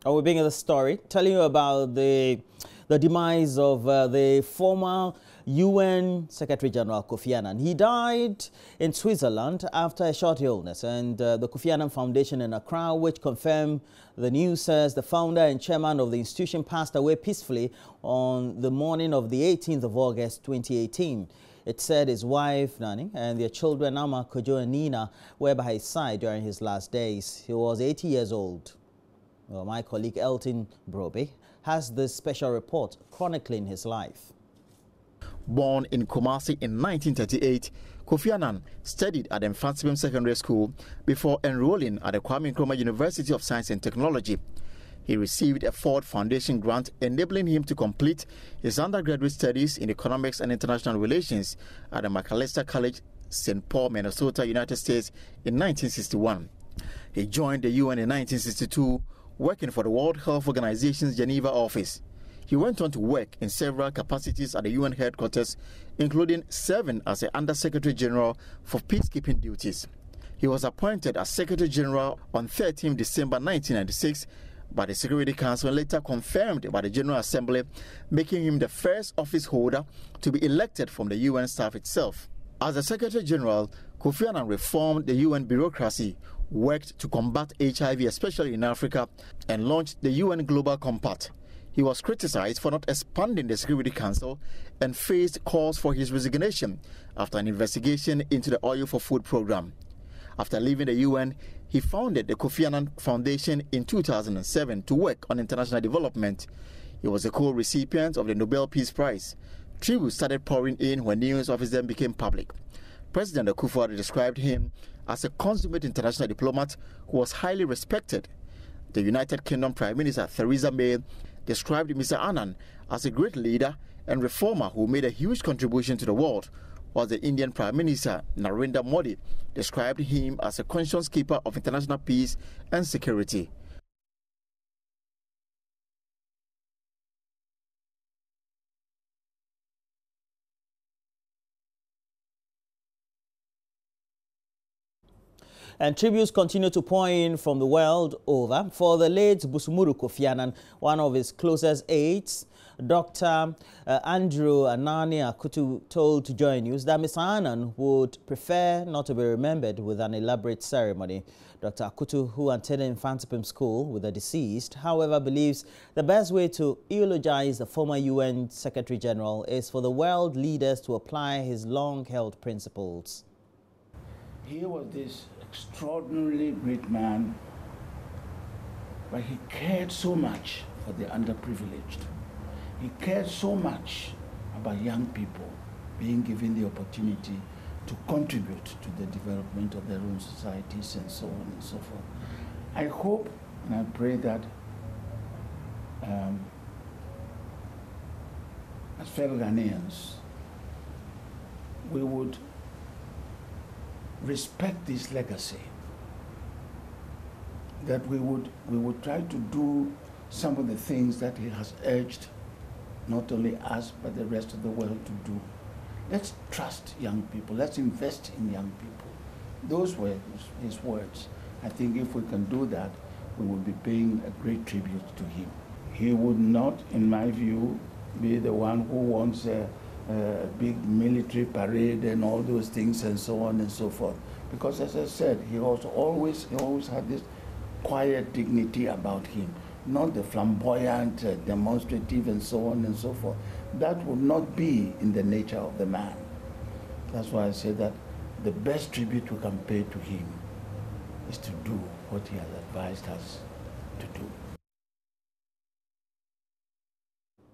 I will begin the story telling you about the demise of the former UN Secretary General Kofi Annan. He died in Switzerland after a short illness, and the Kofi Annan Foundation in Accra, which confirmed the news, says the founder and chairman of the institution passed away peacefully on the morning of the 18th of August 2018. It said his wife, Nani, and their children, Ama, Kojo, and Nina, were by his side during his last days. He was 80 years old. Well, my colleague Elton Brobe has this special report chronicling his life. Born in Kumasi in 1938, Kofi Annan studied at the Mensah Mensah Secondary School before enrolling at the Kwame Nkrumah University of Science and Technology. He received a Ford Foundation grant enabling him to complete his undergraduate studies in economics and international relations at the McAllister College, St. Paul, Minnesota, United States in 1961. He joined the UN in 1962, working for the World Health Organization's Geneva office. He went on to work in several capacities at the UN headquarters, including serving as the Under-Secretary General for peacekeeping duties. He was appointed as Secretary General on 13 December 1996 by the Security Council and later confirmed by the General Assembly, making him the first office holder to be elected from the UN staff itself. As the Secretary General, Kofi Annan reformed the UN bureaucracy, worked to combat HIV, especially in Africa, and launched the UN Global Compact. He was criticized for not expanding the Security Council and faced calls for his resignation after an investigation into the Oil for Food program. After leaving the UN, he founded the Kofi Annan Foundation in 2007 to work on international development. He was a co-recipient of the Nobel Peace Prize. Tributes started pouring in when news of his death became public. President Akufo-Addo described him as a consummate international diplomat who was highly respected. The United Kingdom Prime Minister Theresa May described Mr. Annan as a great leader and reformer who made a huge contribution to the world, while the Indian Prime Minister Narendra Modi described him as a conscience keeper of international peace and security. And tributes continue to pour in from the world over for the late Busumuru Kofi Annan. One of his closest aides, Dr. Andrew Annan told to JoyNews that Mr. Annan would prefer not to be remembered with an elaborate ceremony. Dr. Akutu, who attended Infantipim School with the deceased, however, believes the best way to eulogize the former UN Secretary General is for the world leaders to apply his long-held principles. He was this extraordinarily great man, but he cared so much for the underprivileged. He cared so much about young people being given the opportunity to contribute to the development of their own societies and so on and so forth. I hope and I pray that as fellow Ghanaians, we would respect this legacy, that we would try to do some of the things that he has urged not only us but the rest of the world to do. Let's trust young people, let's invest in young people. Those were his words. I think if we can do that, we will be paying a great tribute to him. He would not, in my view, be the one who wants a big military parade and all those things and so on and so forth. Because as I said, he always had this quiet dignity about him, not the flamboyant, demonstrative and so on and so forth. That would not be in the nature of the man. That's why I say that the best tribute we can pay to him is to do what he has advised us to do.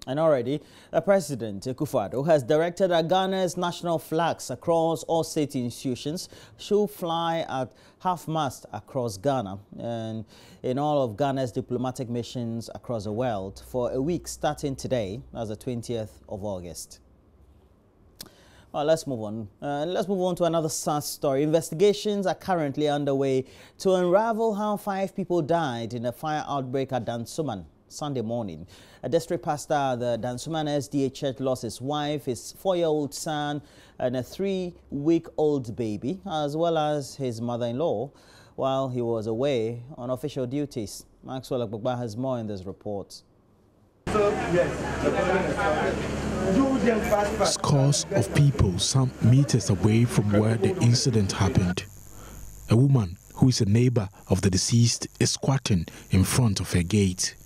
And already, President Akufo-Addo has directed that Ghana's national flags across all state institutions should fly at half-mast across Ghana and in all of Ghana's diplomatic missions across the world for a week starting today, as the 20th of August. Well, let's move on. Let's move on to another sad story. Investigations are currently underway to unravel how 5 people died in a fire outbreak at Dansoman Sunday morning. A district pastor at the Dansoman SDA Church lost his wife, his 4-year-old son, and a 3-week-old baby, as well as his mother-in-law, while he was away on official duties. Maxwell Agbagba has more in this report. Scores of people some meters away from where the incident happened. A woman who is a neighbor of the deceased is squatting in front of her gate.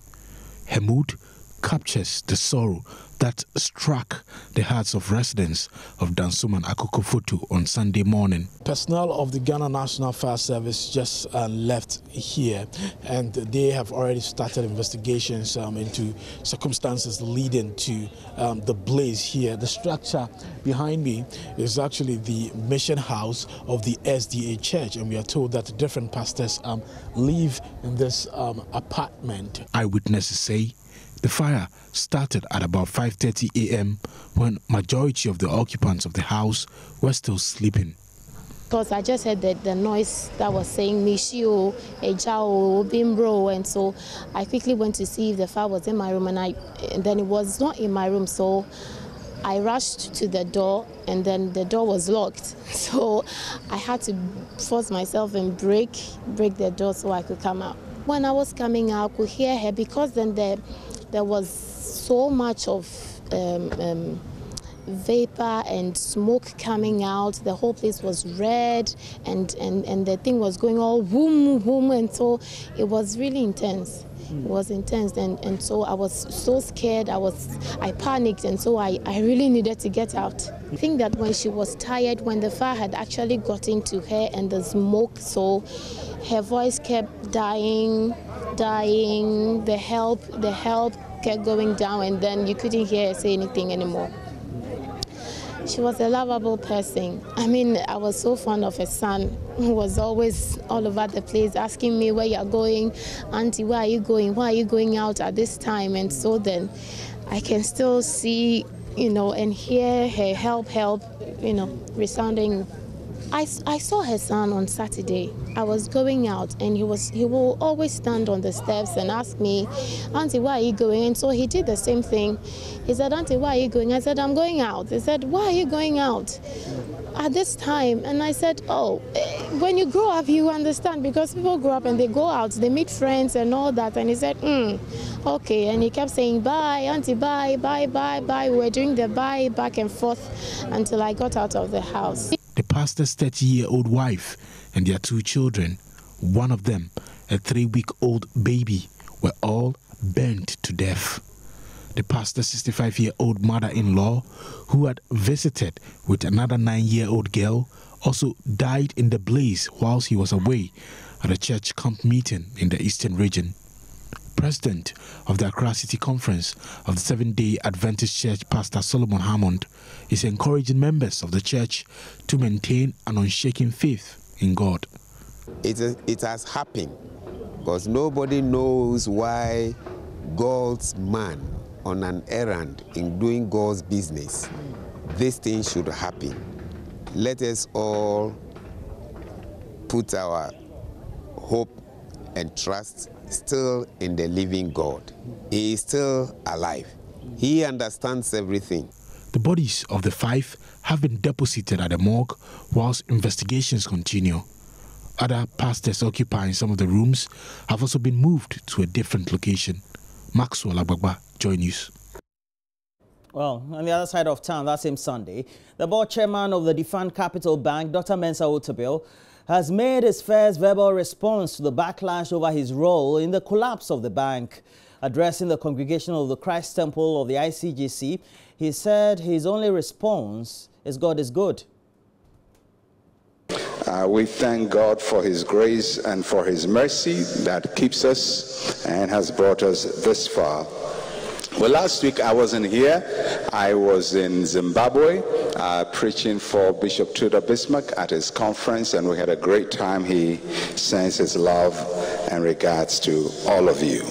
Her mood captures the sorrow that struck the hearts of residents of Dansoman Akokofotu on Sunday morning. Personnel of the Ghana National Fire Service just left here, and they have already started investigations into circumstances leading to the blaze here. The structure behind me is actually the mission house of the SDA Church, and we are told that different pastors live in this apartment. Eyewitnesses say the fire started at about 5:30 a.m. when majority of the occupants of the house were still sleeping. Because I just heard the noise that was saying Mishio, Ejao, Bimbro, and so I quickly went to see if the fire was in my room, and then it was not in my room, so I rushed to the door, and then the door was locked. So I had to force myself and break the door so I could come out. When I was coming out, I could hear her, because then there was so much of vapor and smoke coming out. The whole place was red, and the thing was going all boom, boom, and so it was really intense. It was intense, and so I was so scared. I panicked, and so I really needed to get out. I think that when she was tired, when the fire had actually got into her and the smoke, so her voice kept dying, the help kept going down, and then you couldn't hear her say anything anymore. She was a lovable person. I mean, I was so fond of her son, who was always all over the place asking me, where you're going, Auntie, where are you going? Why are you going out at this time? And so then I can still see, and hear her help, resounding. I saw her son on Saturday. I was going out, and he will always stand on the steps and ask me, Auntie, where are you going? And so he did the same thing. He said, Auntie, where are you going? I said, I'm going out. He said, why are you going out at this time? And I said, oh, when you grow up, you understand, because people grow up and they go out, they meet friends and all that. And he said, okay. And he kept saying, bye, Auntie, bye, bye, bye, bye. We were doing the bye back and forth until I got out of the house. The pastor's 30-year-old wife and their 2 children, one of them a 3-week-old baby, were all burnt to death. The pastor's 65-year-old mother-in-law, who had visited with another 9-year-old girl, also died in the blaze whilst he was away at a church camp meeting in the eastern region. President of the Accra City Conference of the Seventh-day Adventist Church, Pastor Solomon Hammond, is encouraging members of the church to maintain an unshaken faith in God. It has happened because nobody knows why God's man on an errand in doing God's business, this thing should happen. Let us all put our hope and trust still in the living God. He is still alive. He understands everything. The bodies of the 5 have been deposited at the morgue whilst investigations continue. Other pastors occupying some of the rooms have also been moved to a different location. Maxwell Agbagba, JoyNews. Well, on the other side of town, that same Sunday, the board chairman of the defunct Capital Bank, Dr. Mensah Mensah, has made his first verbal response to the backlash over his role in the collapse of the bank. Addressing the congregation of the Christ Temple of the ICGC, he said his only response is God is good. We thank God for his grace and for his mercy that keeps us and has brought us this far. Well, last week I wasn't here. I was in Zimbabwe preaching for Bishop Tudor Bismarck at his conference, and we had a great time. He sends his love and regards to all of you.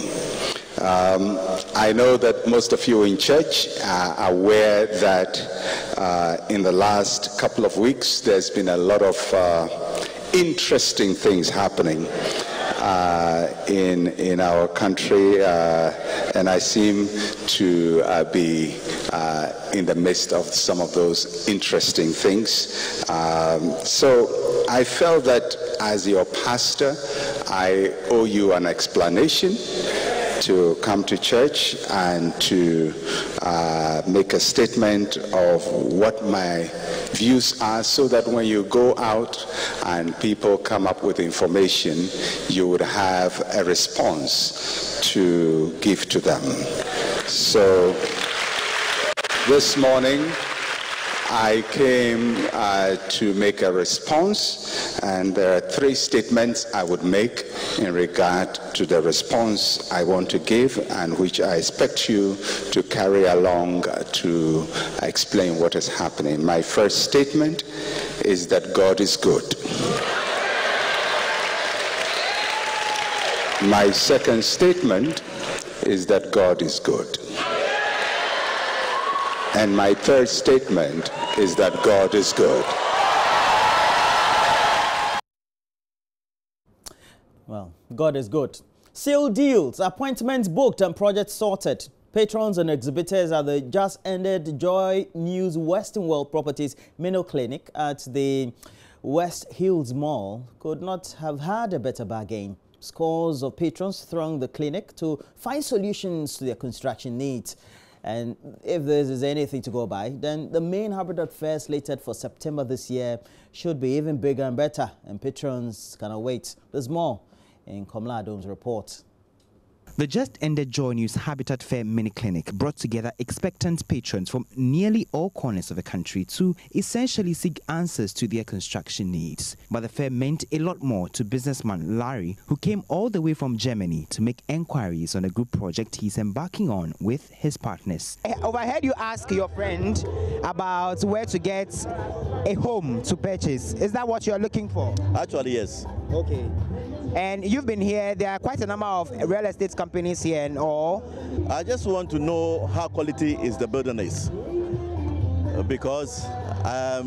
I know that most of you in church are aware that in the last couple of weeks there's been a lot of interesting things happening in our country, and I seem to be in the midst of some of those interesting things. So I felt that as your pastor, I owe you an explanation to come to church and to make a statement of what my views are, so that when you go out and people come up with information, you would have a response to give to them. So this morning I came to make a response, and there are 3 statements I would make in regard to the response I want to give, and which I expect you to carry along to explain what is happening. My first statement is that God is good. My second statement is that God is good. And my third statement is that God is good. Well, God is good. Seal deals, appointments booked and projects sorted. Patrons and exhibitors at the just-ended JoyNews Western World Properties Mino Clinic at the West Hills Mall could not have had a better bargain. Scores of patrons thronged the clinic to find solutions to their construction needs. And if there is anything to go by, then the main Habitat Fair slated for September this year should be even bigger and better, and patrons cannot wait. There's more in Komla Adom's report. The just-ended JoyNews Habitat Fair mini clinic brought together expectant patrons from nearly all corners of the country to essentially seek answers to their construction needs. But the fair meant a lot more to businessman Larry, who came all the way from Germany to make enquiries on a group project he's embarking on with his partners. I overheard you ask your friend about where to get a home to purchase. Is that what you're looking for? Actually, yes. Okay. And you've been here, there are quite a number of real estate companies here and all. I just want to know how quality is the building is. Because I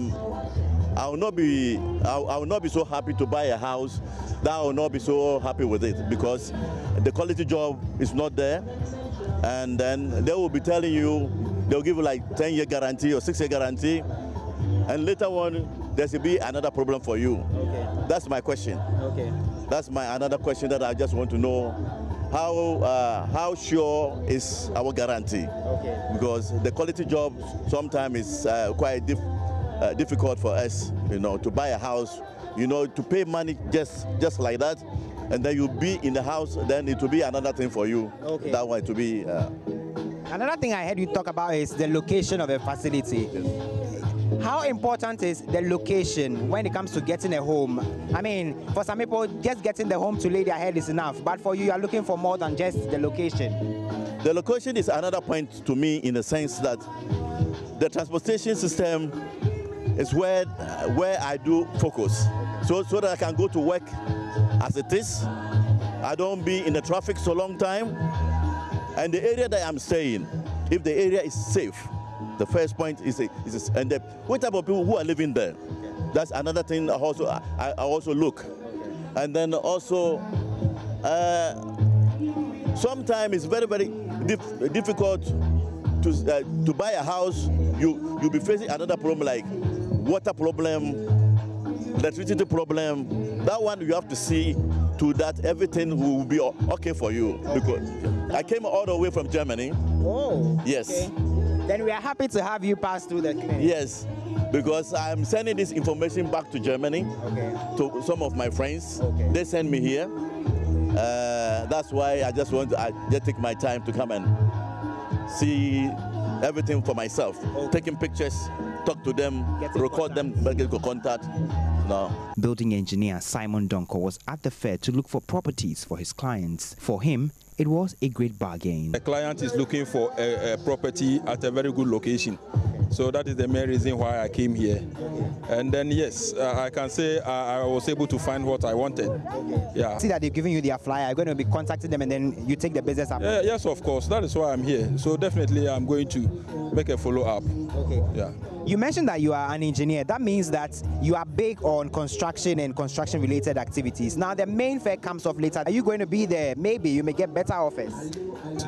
will not be so happy to buy a house that I will not be so happy with it, because the quality job is not there. And then they will be telling you, they'll give you like 10-year guarantee or 6-year guarantee. And later on, there will be another problem for you. Okay. That's my question. Okay. That's my another question that I just want to know. How sure is our guarantee? Okay. Because the quality job sometimes is quite difficult for us, to buy a house, to pay money just like that, and then you be in the house, then it will be another thing for you. Okay. That one to be. Another thing I heard you talk about is the location of a facility. Yes. How important is the location when it comes to getting a home? I mean, for some people, just getting the home to lay their head is enough. But for you are looking for more than just the location. The location is another point to me, in the sense that the transportation system is where I do focus. So that I can go to work as it is. I don't be in the traffic so long time. And the area that I'm staying, if the area is safe, the first point is and what type of people who are living there. That's another thing I also look. And then also, sometimes it's very, very difficult to buy a house. You'll be facing another problem like water problem, electricity problem. That one you have to see to that everything will be okay for you. Because I came all the way from Germany. Oh. Yes. Okay. Then we are happy to have you pass through the clinic. Yes, because I'm sending this information back to Germany, to some of my friends. Okay. They send me here. That's why I just take my time to come and see everything for myself. Okay. Taking pictures, talk to them, record them, get contact. No. Building engineer Simon Donko was at the fair to look for properties for his clients. For him, it was a great bargain. The client is looking for a property at a very good location. So that is the main reason why I came here. And then, yes, I can say I was able to find what I wanted. Yeah. See that they're giving you their flyer. I'm going to be contacting them and then you take the business up. Yes, of course. That is why I'm here. So definitely I'm going to make a follow-up. Okay. Yeah. You mentioned that you are an engineer. That means that you are big on construction and construction-related activities. Now, the main fair comes off later. Are you going to be there? Maybe you may get better offers.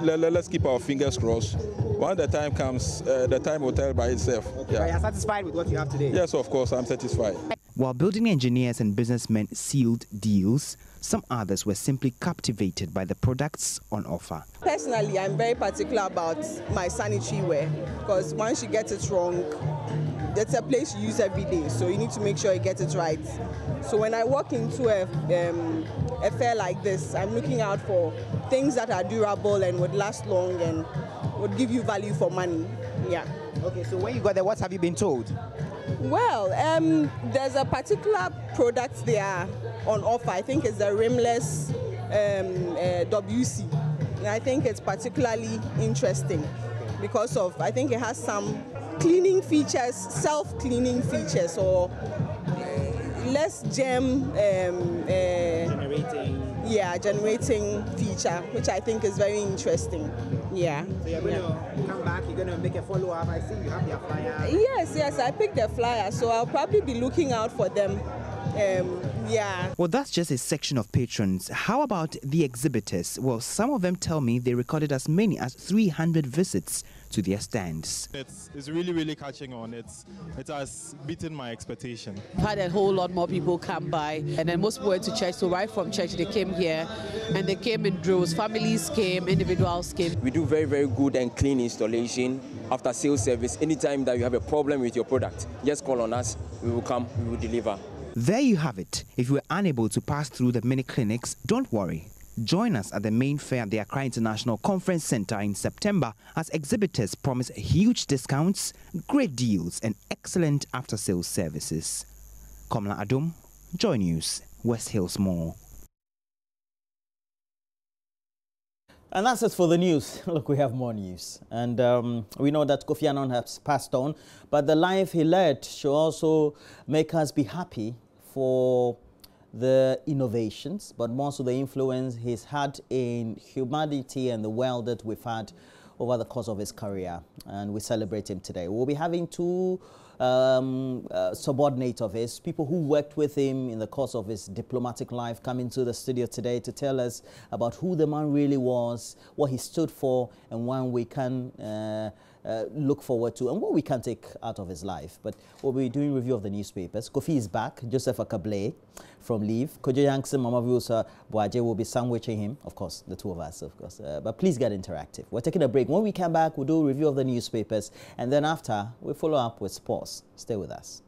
Let's keep our fingers crossed. When the time comes, the time will tell by itself. Okay. Yeah. Are you satisfied with what you have today? Yes, of course, I'm satisfied. While building engineers and businessmen sealed deals, some others were simply captivated by the products on offer. Personally, I'm very particular about my sanitary wear because once you get it wrong, that's a place you use every day, so you need to make sure you get it right. So when I walk into a fair like this, I'm looking out for things that are durable and would last long and would give you value for money. Yeah. Okay, so when you got there, what have you been told? Well, there's a particular product there on offer. I think it's the rimless WC. And I think it's particularly interesting because of, I think it has some cleaning features, self-cleaning features, or less germ generating feature, which I think is very interesting. Yeah. So you're going to come back, you're going to make a follow-up. I see you have your flyer. Yes, I picked the flyer, so I'll probably be looking out for them. Yeah. Well, that's just a section of patrons. How about the exhibitors? Well, some of them tell me they recorded as many as 300 visits to their stands. It's really, really catching on. It has beaten my expectation. I've had a whole lot more people come by, and then most people went to church. So right from church, they came here, and they came in droves. Families came, individuals came. We do very, very good and clean installation after sales service. Anytime that you have a problem with your product, just call on us. We will come, we will deliver. There you have it. If you were unable to pass through the mini clinics, don't worry. Join us at the main fair at the Accra International Conference Center in September as exhibitors promise huge discounts, great deals, and excellent after-sales services. Komla Adum, Joy News, West Hills Mall. And that's it for the news. Look, we have more news. And we know that Kofi Annan has passed on, but the life he led should also make us be happy for the innovations, but more so the influence he's had in humanity and the world that we've had over the course of his career. And we celebrate him today. We'll be having two subordinates of his, people who worked with him in the course of his diplomatic life, come into the studio today to tell us about who the man really was, what he stood for, and when we can look forward to, and what we can take out of his life. But we'll be doing review of the newspapers. Kofi is back. Joseph Akable from leave. Kojo Yankson, Mama Vusa Boaje will be sandwiching him. Of course, the two of us, of course. But please get interactive. We're taking a break. When we come back, we'll do a review of the newspapers. And then after, we'll follow up with sports. Stay with us.